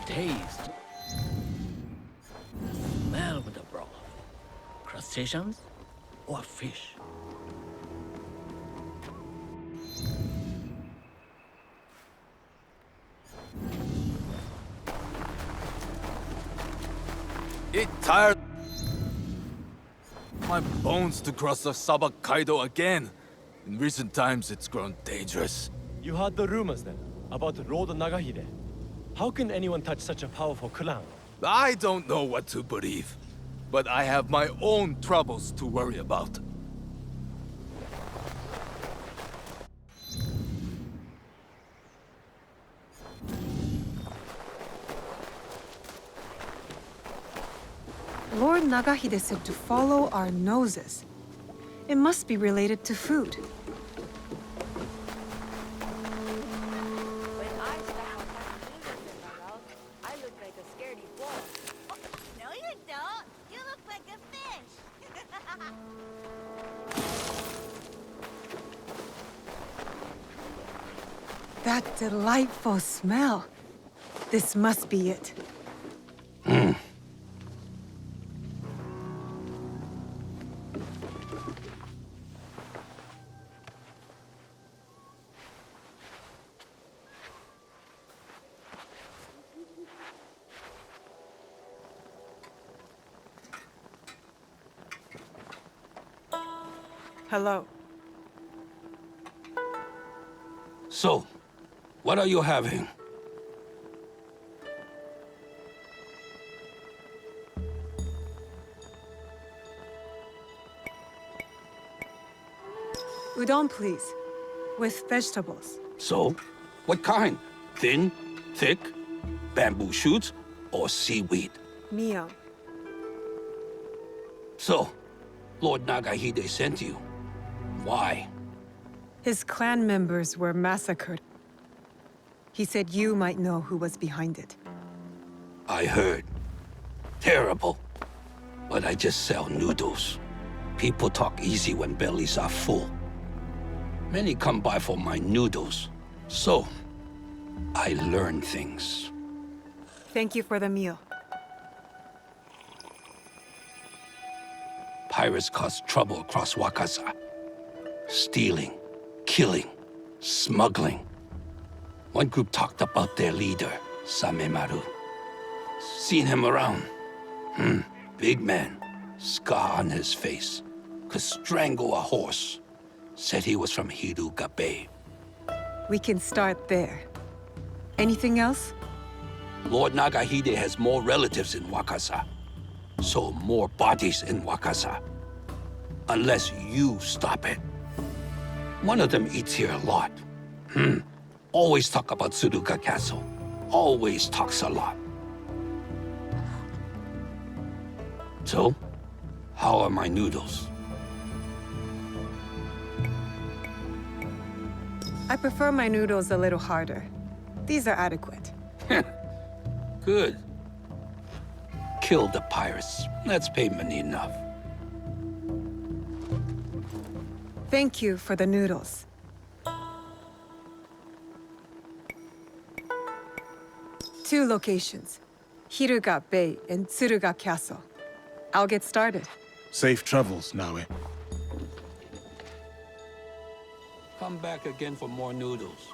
Taste. Smell with the broth. Crustaceans or fish? It tired my bones to cross the Sabak Kaido again. In recent times, it's grown dangerous. You heard the rumors then, about Lord Nagahide. How can anyone touch such a powerful clan? I don't know what to believe, but I have my own troubles to worry about. Lord Nagahide said to follow our noses. It must be related to food. When I start attacking noodles in my mouth, I look like a scaredy boy. Oh, no, you don't. You look like a fish. That delightful smell. This must be it. Hello. So, what are you having? Udon, please. With vegetables. So, what kind? Thin, thick, bamboo shoots, or seaweed? Mio. So, Lord Nagahide sent you. Why? His clan members were massacred. He said you might know who was behind it. I heard. Terrible. But I just sell noodles. People talk easy when bellies are full. Many come by for my noodles. So, I learn things. Thank you for the meal. Pirates cause trouble across Wakasa. Stealing, killing, smuggling. One group talked about their leader, Samemaru. Seen him around. Big man, scar on his face. Could strangle a horse. Said he was from Hiruga Bay. We can start there. Anything else? Lord Nagahide has more relatives in Wakasa. So more bodies in Wakasa. Unless you stop it. One of them eats here a lot. Always talk about Suruga Castle. Always talks a lot. So, how are my noodles? I prefer my noodles a little harder. These are adequate. Good. Kill the pirates. That's payment enough. Thank you for the noodles. Two locations, Hiruga Bay and Tsuruga Castle. I'll get started. Safe travels, Naoe. Come back again for more noodles.